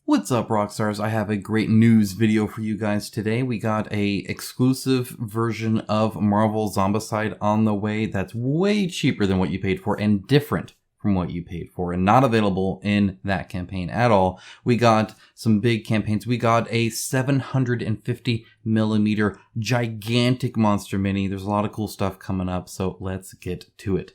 What's up, Rockstars? I have a great news video for you guys today. We got a exclusive version of Marvel Zombicide on the way that's way cheaper than what you paid for and different from what you paid for and not available in that campaign at all. We got some big campaigns. We got a 750mm gigantic monster mini. There's a lot of cool stuff coming up, so let's get to it.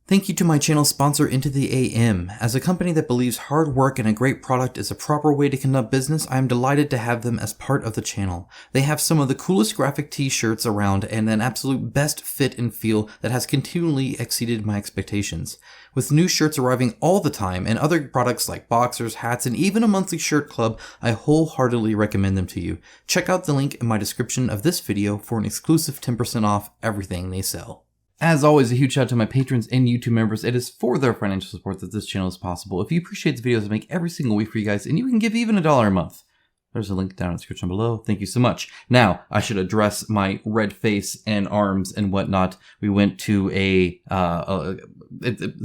Thank you to my channel sponsor Into the AM. As a company that believes hard work and a great product is a proper way to conduct business, I am delighted to have them as part of the channel. They have some of the coolest graphic t-shirts around and an absolute best fit and feel that has continually exceeded my expectations. With new shirts arriving all the time and other products like boxers, hats, and even a monthly shirt club, I wholeheartedly recommend them to you. Check out the link in my description of this video for an exclusive 10% off everything they sell. As always, a huge shout out to my patrons and YouTube members. It is for their financial support that this channel is possible. If you appreciate the videos I make every single week for you guys, and you can give even $1 a month, there's a link down in the description below. Thank you so much. Now, I should address my red face and arms and whatnot. We went to it's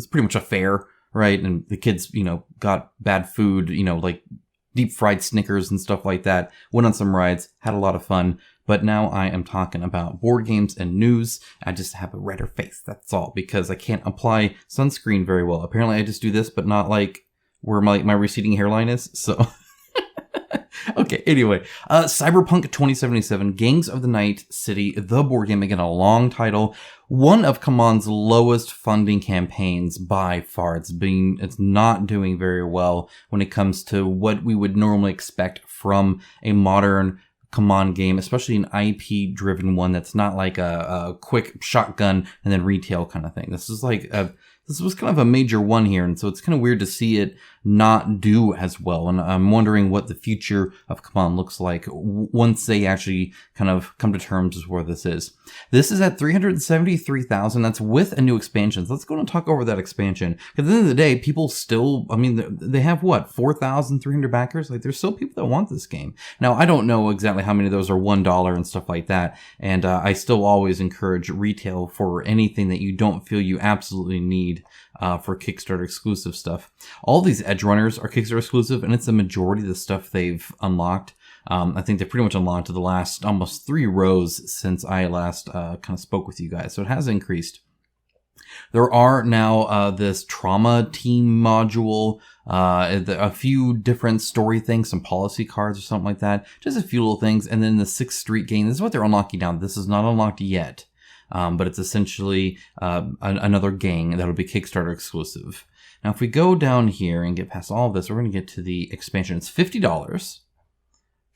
pretty much a fair, right? And the kids, got bad food, like deep fried Snickers and stuff like that. Went on some rides, had a lot of fun. But now I am talking about board games and news. I just have a redder face, that's all, because I can't apply sunscreen very well. Apparently I just do this, but not like where my receding hairline is, so... Okay, anyway, Cyberpunk 2077, Gangs of the Night City, the board game, again, a long title. One of CMON's lowest funding campaigns by far. It's not doing very well when it comes to what we would normally expect from a modern CMON game, especially an IP driven one that's not like a quick shotgun and then retail kind of thing. This was kind of a major one here, and so it's kind of weird to see it not do as well. And I'm wondering what the future of CMON looks like once they actually kind of come to terms with where this is. This is at 373,000. That's with a new expansion. So let's go and talk over that expansion. Because at the end of the day, people still, they have what, 4,300 backers? Like, there's still people that want this game. Now, I don't know exactly how many of those are $1 and stuff like that. And I still always encourage retail for anything that you don't feel you absolutely need for Kickstarter exclusive stuff. All these Edge Runners are Kickstarter exclusive, and it's the majority of the stuff they've unlocked. I think they pretty much unlocked the last almost 3 rows since I last kind of spoke with you guys, so it has increased. There are now this trauma team module, a few different story things, some policy cards or something like that, just a few little things, and then the 6th Street game. This is what they're unlocking now. This is not unlocked yet. But it's essentially another gang that'll be Kickstarter exclusive. Now, if we go down here and get past all of this, we're going to get to the expansion. It's $50.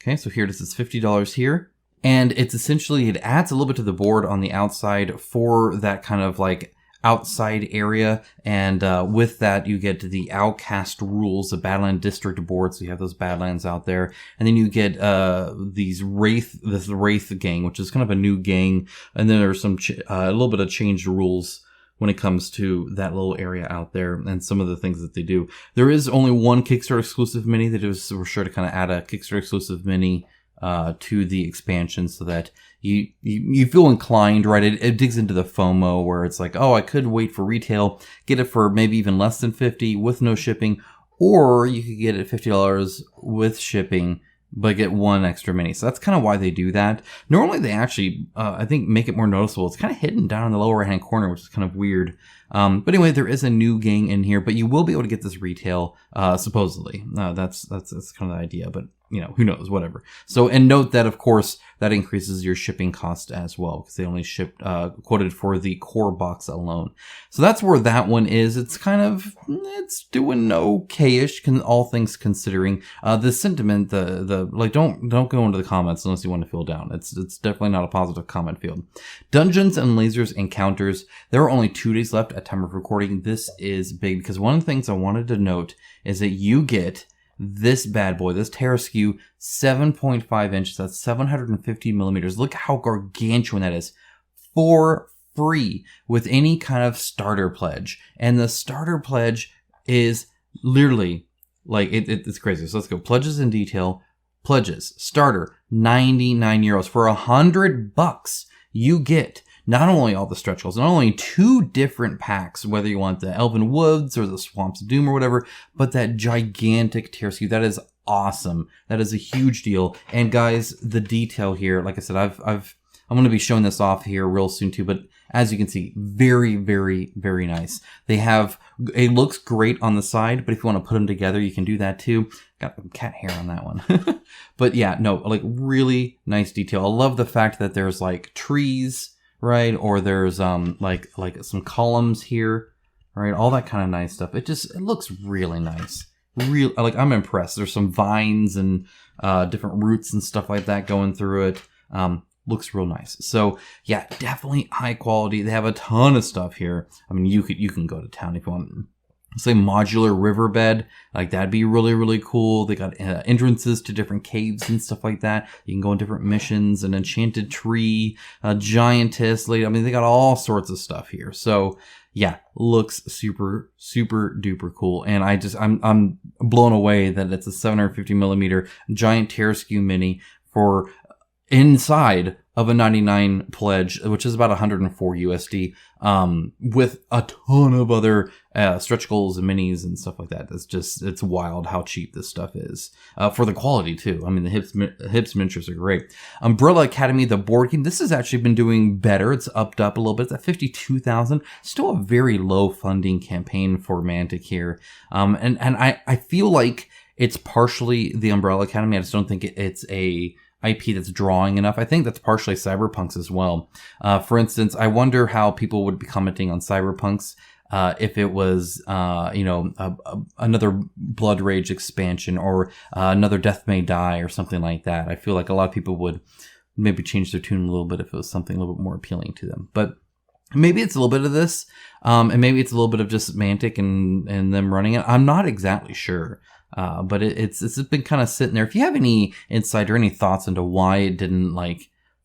Okay, so here it is. It's $50 here. And it's essentially, it adds a little bit to the board on the outside for that kind of like outside area. And with that, you get the Outcast rules, the Badland District board. So you have those Badlands out there. And then you get this Wraith gang, which is kind of a new gang. And then there's some a little bit of changed rules when it comes to that little area out there and some of the things that they do. There is only one Kickstarter exclusive mini that we're sure to kind of add a Kickstarter exclusive mini to the expansion so that you feel inclined, right? It digs into the FOMO where it's like, oh, I could wait for retail, get it for maybe even less than $50 with no shipping, or you could get it $50 with shipping, but get one extra mini. So that's kind of why they do that. Normally they actually, I think, make it more noticeable. It's kind of hidden down in the lower right-hand corner, which is kind of weird. But anyway, there is a new gang in here, but you will be able to get this retail, supposedly. That's kind of the idea, but who knows, whatever. So, and note that, of course, that increases your shipping cost as well, because they only quoted for the core box alone. So that's where that one is. It's it's doing okay-ish, all things considering. The sentiment, don't go into the comments unless you want to feel down. It's definitely not a positive comment field. Dungeons and Lasers Encounters. There are only 2 days left at time of recording. This is big because one of the things I wanted to note is that you get this bad boy, this Terraskew, 7.5 inches, that's 750mm. Look how gargantuan that is, for free with any kind of starter pledge. And the starter pledge is literally like, it's crazy. So let's go. Pledges in detail. pledges. Starter, 99 euros. For $100, you get not only all the stretch goals, not only 2 different packs, whether you want the Elven Woods or the Swamps of Doom or whatever, but that gigantic tier SKU. That is awesome. That is a huge deal. And guys, the detail here, like I said, I'm going to be showing this off here real soon too, but as you can see, very, very, very nice. It looks great on the side, but if you want to put them together, you can do that too. Got cat hair on that one. But yeah, no, like really nice detail. I love the fact that there's like trees, right? Or there's like some columns here, right? All that kind of nice stuff. It looks really nice. I'm impressed. There's some vines and different roots and stuff like that going through it. Looks real nice. So yeah, definitely high quality. They have a ton of stuff here. I mean, you can go to town if you want. Say modular riverbed, like that'd be really, really cool. They got entrances to different caves and stuff like that. You can go on different missions, an enchanted tree, a giantess lady. I mean, they got all sorts of stuff here. So yeah, looks super, super duper cool. And I'm blown away that it's a 750 millimeter giant tier SKU mini for inside of a 99 pledge, which is about 104 USD, with a ton of other stretch goals and minis and stuff like that. It's wild how cheap this stuff is for the quality too. I mean, the Hips miniatures are great. Umbrella Academy, the board game, this has actually been doing better. It's upped up a little bit. It's at 52,000. Still a very low funding campaign for Mantic here. And I feel like it's partially the Umbrella Academy. I just don't think it's a IP that's drawing enough. I think that's partially Cyberpunk's as well. For instance, I wonder how people would be commenting on Cyberpunk's if it was, another Blood Rage expansion or another Death May Die or something like that. I feel like a lot of people would maybe change their tune a little bit if it was something a little bit more appealing to them. But maybe it's a little bit of this, and maybe it's a little bit of just Mantic and them running it. I'm not exactly sure. But it's been kind of sitting there. If you have any insight or any thoughts into why it didn't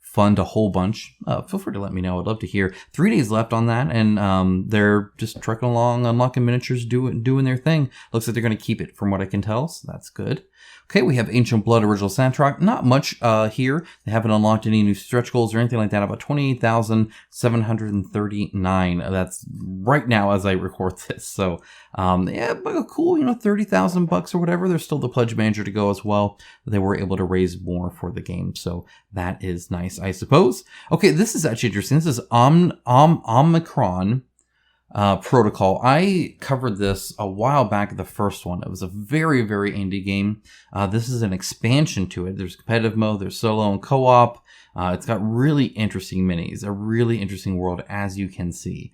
fund a whole bunch, feel free to let me know. I'd love to hear. 3 days left on that, and they're just trucking along, unlocking miniatures, doing their thing. Looks like they're going to keep it from what I can tell, so that's good. Okay, we have Ancient Blood Original Soundtrack. Not much here. They haven't unlocked any new stretch goals or anything like that. About 28,739. That's right now as I record this. So, yeah, cool, $30,000 or whatever. There's still the Pledge Manager to go as well. They were able to raise more for the game. So that is nice, I suppose. Okay, this is actually interesting. This is Omicron Protocol. I covered this a while back, the first one. It was a very, very indie game. This is an expansion to it. There's competitive mode, there's solo and co-op. It's got really interesting minis, a really interesting world, as you can see,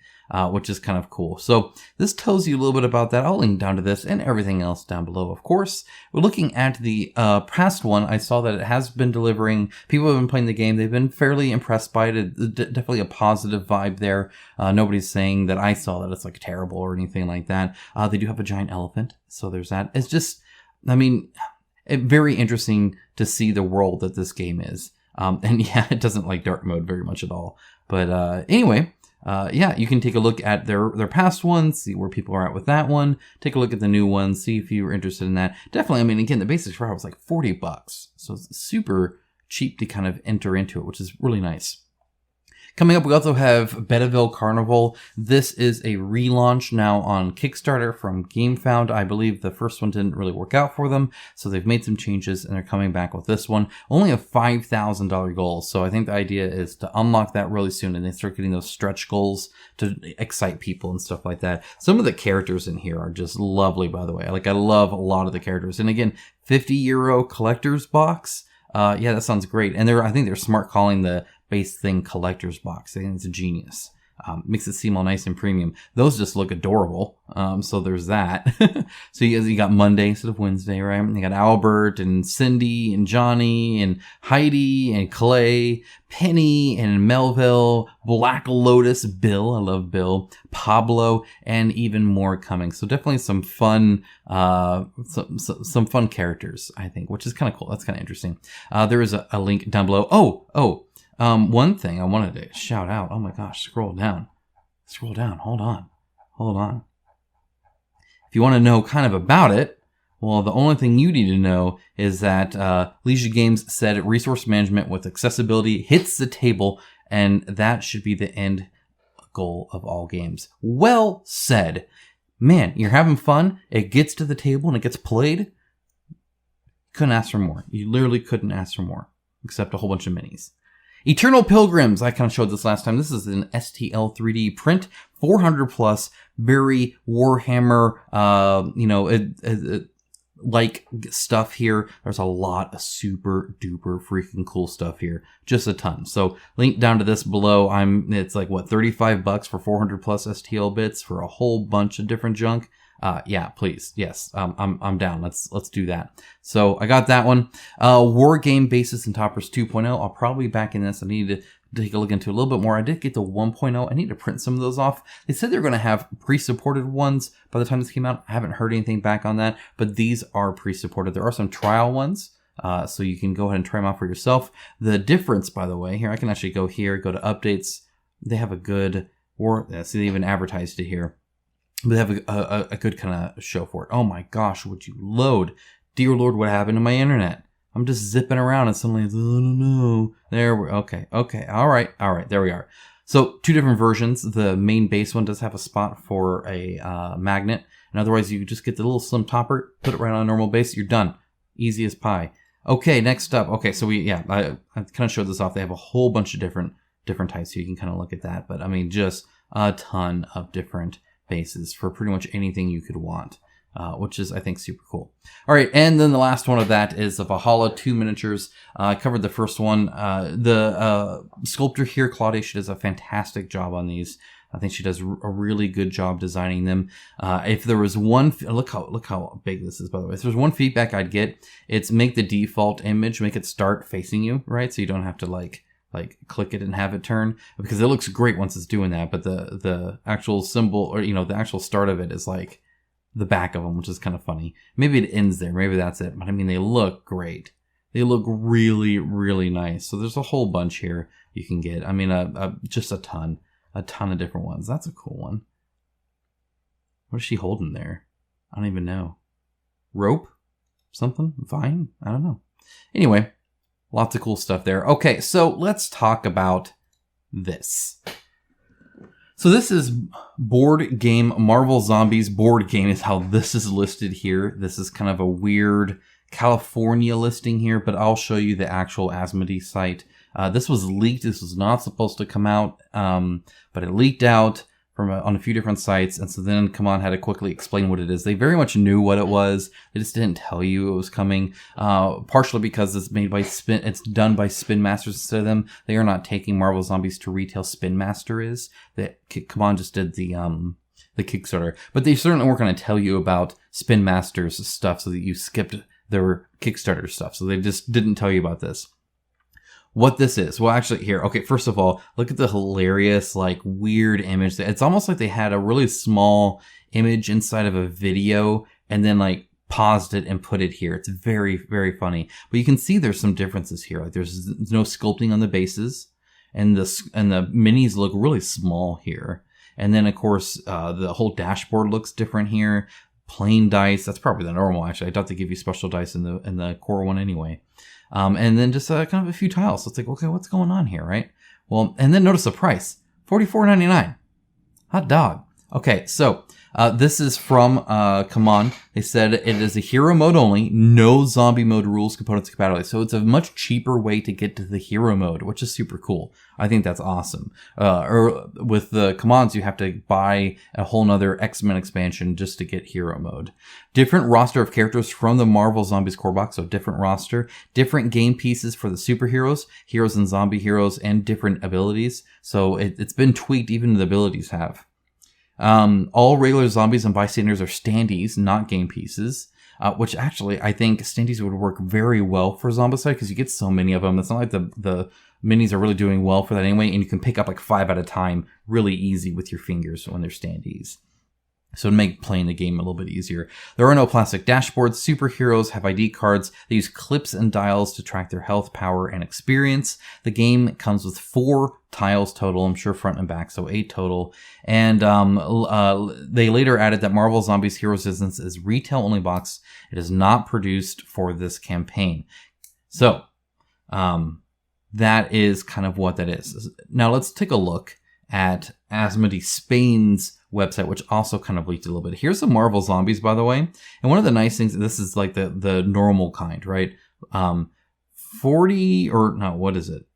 which is kind of cool. So this tells you a little bit about that. I'll link down to this and everything else down below, of course. We're looking at the past one. I saw that it has been delivering. People have been playing the game. They've been fairly impressed by it. Definitely a positive vibe there. Nobody's saying that I saw that it's terrible or anything like that. They do have a giant elephant, so there's that. It's just, very interesting to see the world that this game is. And yeah, it doesn't like dark mode very much at all. But anyway, yeah, you can take a look at their past ones, see where people are at with that one. Take a look at the new one, see if you were interested in that. Definitely, again, the basics for it was $40. So it's super cheap to kind of enter into it, which is really nice. Coming up, we also have Betaville Carnival. This is a relaunch now on Kickstarter from GameFound. I believe the first one didn't really work out for them, so they've made some changes and they're coming back with this one. Only a $5,000 goal, so I think the idea is to unlock that really soon and then start getting those stretch goals to excite people and stuff like that. Some of the characters in here are just lovely, by the way. I love a lot of the characters. And again, €50 collector's box. Yeah, that sounds great. And I think they're smart calling the base thing collector's box. I think it's a genius. Makes it seem all nice and premium. Those just look adorable. So there's that. So you got Monday instead of Wednesday, right? You got Albert and Cindy and Johnny and Heidi and Clay, Penny and Melville, Black Lotus, Bill. I love Bill, Pablo, and even more coming. So definitely some fun, some fun characters, I think, which is kind of cool. That's kind of interesting. There is a link down below. One thing I wanted to shout out. Oh my gosh, scroll down. Hold on. If you want to know kind of about it, Well, the only thing you need to know is that Leisure Games said resource management with accessibility hits the table, and that should be the end goal of all games. Well said. Man, you're having fun. It gets to the table and it gets played. Couldn't ask for more. You literally couldn't ask for more, except a whole bunch of minis. Eternal Pilgrims. I kind of showed this last time. This is an STL 3D print, 400 plus, very Warhammer, like stuff here. There's a lot of super duper freaking cool stuff here. Just a ton. So link down to this below. It's like what, $35 for 400 plus STL bits for a whole bunch of different junk. Yeah, please. Yes. I'm down. Let's do that. So I got that one. War Game Basis and Toppers 2.0. I'll probably be back in this. I need to take a look into a little bit more. I did get the 1.0. I need to print some of those off. They said they're going to have pre-supported ones by the time this came out. I haven't heard anything back on that, but these are pre-supported. There are some trial ones, so you can go ahead and try them out for yourself. The difference, by the way, here, I can actually go here, go to updates. They have a good, see, they even advertised it here. But they have a good kind of show for it. Oh my gosh, would you load? Dear Lord, what happened to my internet? I'm just zipping around and suddenly, oh no. There we're, okay. All right, there we are. So 2 different versions. The main base one does have a spot for a magnet. And otherwise you just get the little slim topper, put it right on a normal base, you're done. Easy as pie. Okay, next up. Okay, so I kind of showed this off. They have a whole bunch of different types, so you can kind of look at that. But I mean, just a ton of different bases for pretty much anything you could want. Which is, I think, super cool. All right, and then the last one of that is the Valhalla 2 miniatures. I covered the first one. The sculptor here, Claudia, she does a fantastic job on these. I think she does a really good job designing them. If there was one, look how big this is, by the way. If there's one feedback I'd get, it's make the default image, make it start facing you, right? So you don't have to like click it and have it turn, because it looks great once it's doing that. But the actual symbol, or the actual start of it is like the back of them, which is kind of funny. Maybe it ends there. Maybe that's it. But I mean, they look great. They look really, really nice. So there's a whole bunch here you can get. I mean, just a ton of different ones. That's a cool one. What is she holding there? I don't even know. Rope? Something? Vine? I don't know. Anyway, lots of cool stuff there. Okay, so let's talk about this. So this is board game, Marvel Zombies board game is how this is listed here. This is kind of a weird California listing here, but I'll show you the actual Asmodee site. This was leaked. This was not supposed to come out, but it leaked out on a few different sites. And so then CMON had to quickly explain what it is. They very much knew what it was. They just didn't tell you it was coming, partially because it's made by it's done by Spin Masters instead of them. They are not taking Marvel Zombies to retail. Spin Master is. CMON just did the Kickstarter, but they certainly weren't going to tell you about Spin Masters stuff so that you skipped their Kickstarter stuff. So they just didn't tell you about this. What this is. Well, actually here. Okay, first of all, look at the hilarious, like, weird image. It's almost like they had a really small image inside of a video and then, like, paused it and put it here. It's very, very funny. But you can see there's some differences here. Like, there's no sculpting on the bases, and the minis look really small here. And then, of course, the whole dashboard looks different here. Plain dice. That's probably the normal, actually. I doubt they give you special dice in the core one anyway. And then just kind of a few tiles. So it's like, okay, what's going on here, right? Well, and then notice the price, $44.99. Hot dog. Okay, so this is from CMON. They said it is a hero mode only, no zombie mode rules, components, compatibility. So it's a much cheaper way to get to the hero mode, which is super cool. I think that's awesome. Or with the CMONs, you have to buy a whole nother X-Men expansion just to get hero mode. Different roster of characters from the Marvel Zombies core box, so different roster. Different game pieces for the superheroes, heroes and zombie heroes, and different abilities. So it's been tweaked, even the abilities have. All regular zombies and bystanders are standees, not game pieces. Which actually, I think standees would work very well for Zombicide because you get so many of them. It's not like the minis are really doing well for that anyway, and you can pick up like 5 at a time really easy with your fingers when they're standees. So to make playing the game a little bit easier. There are no plastic dashboards. Superheroes have ID cards. They use clips and dials to track their health, power, and experience. The game comes with 4 tiles total, I'm sure front and back, so 8 total. And they later added that Marvel Zombies Heroes Resistance is retail-only box. It is not produced for this campaign. So that is kind of what that is. Now let's take a look at Asmodee Spain's website, which also kind of leaked a little bit. Here's some Marvel Zombies, by the way. And one of the nice things, this is like the normal kind, right? 40 or no, what is it?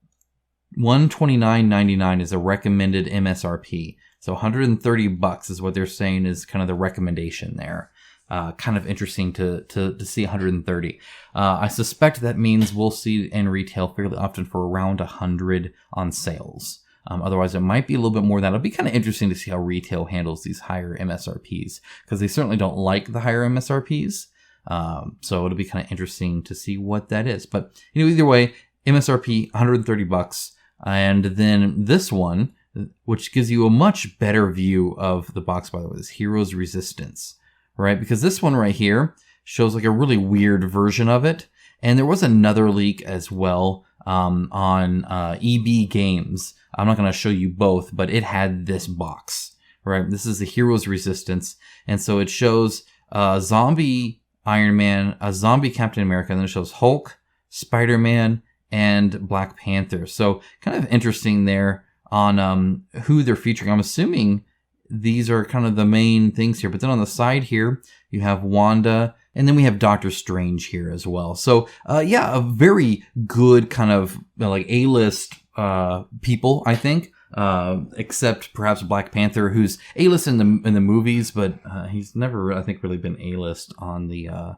$129.99 is a recommended MSRP. So $130 is what they're saying is kind of the recommendation there. Kind of interesting to see 130. I suspect that means we'll see it in retail fairly often for around 100 on sales. Otherwise, it might be a little bit more than that. It'll be kind of interesting to see how retail handles these higher MSRPs, because they certainly don't like the higher MSRPs. So it'll be kind of interesting to see what that is. But either way, MSRP $130, and then this one, which gives you a much better view of the box. By the way, is Heroes Resistance, right? Because this one right here shows like a really weird version of it, and there was another leak as well on EB Games. I'm not going to show you both, but it had this box, right? This is the Heroes Resistance. And so it shows zombie Iron Man, a zombie Captain America, and then it shows Hulk, Spider-Man, and Black Panther. So kind of interesting there on who they're featuring. I'm assuming these are kind of the main things here. But then on the side here, you have Wanda, and then we have Doctor Strange here as well. So yeah, a very good kind of like A-list people, I think, except perhaps Black Panther, who's A-list in the movies, but he's never, I think, really been A-list on the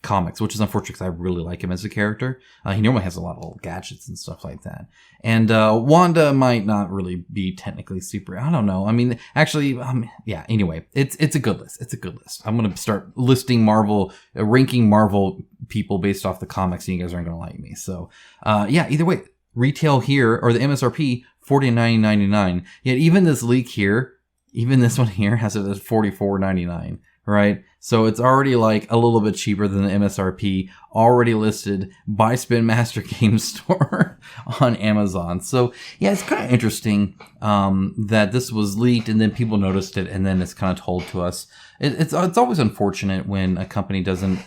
comics, which is unfortunate because I really like him as a character. He normally has a lot of little gadgets and stuff like that. And Wanda might not really be technically super, I don't know. I mean, actually, yeah, anyway, it's a good list. It's a good list. I'm going to start listing Marvel, ranking Marvel people based off the comics, and you guys aren't going to like me. So, yeah, either way, retail here, or the MSRP, $49.99. Yet even this leak here, even this one here has it at $44.99, right? So it's already like a little bit cheaper than the MSRP, already listed by Spin Master Game Store on Amazon. So yeah, it's kind of interesting that this was leaked and then people noticed it and then it's kind of told to us. It's always unfortunate when a company doesn't,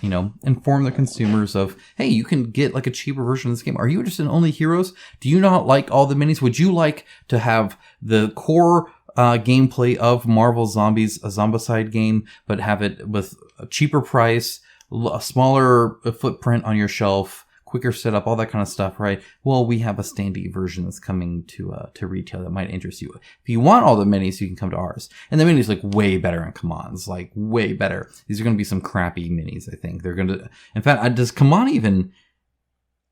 inform their consumers of, hey, you can get like a cheaper version of this game. Are you interested in only heroes? Do you not like all the minis? Would you like to have the core gameplay of Marvel Zombies, a Zombicide game, but have it with a cheaper price, a smaller footprint on your shelf, quicker setup, all that kind of stuff, right? Well, we have a standee version that's coming to retail that might interest you. If you want all the minis, you can come to ours. And the minis like way better in Commands, like way better. These are going to be some crappy minis, I think. They're going to, in fact, does Command even,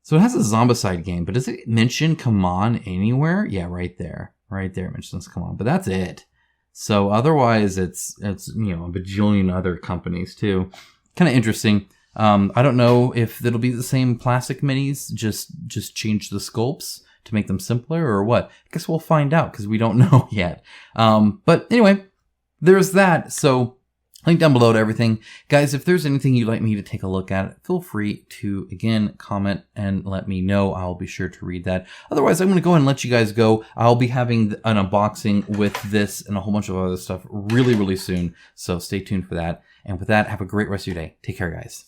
so it has a Zombicide game, but does it mention Command anywhere? Yeah, right there. Right there, it mentions Command, but that's it. So otherwise, it's a bajillion other companies too. Kind of interesting. I don't know if it'll be the same plastic minis, just change the sculpts to make them simpler or what. I guess we'll find out because we don't know yet. But anyway, there's that. So link down below to everything. Guys, if there's anything you'd like me to take a look at, feel free to, again, comment and let me know. I'll be sure to read that. Otherwise, I'm going to go ahead and let you guys go. I'll be having an unboxing with this and a whole bunch of other stuff really, really soon. So stay tuned for that. And with that, have a great rest of your day. Take care, guys.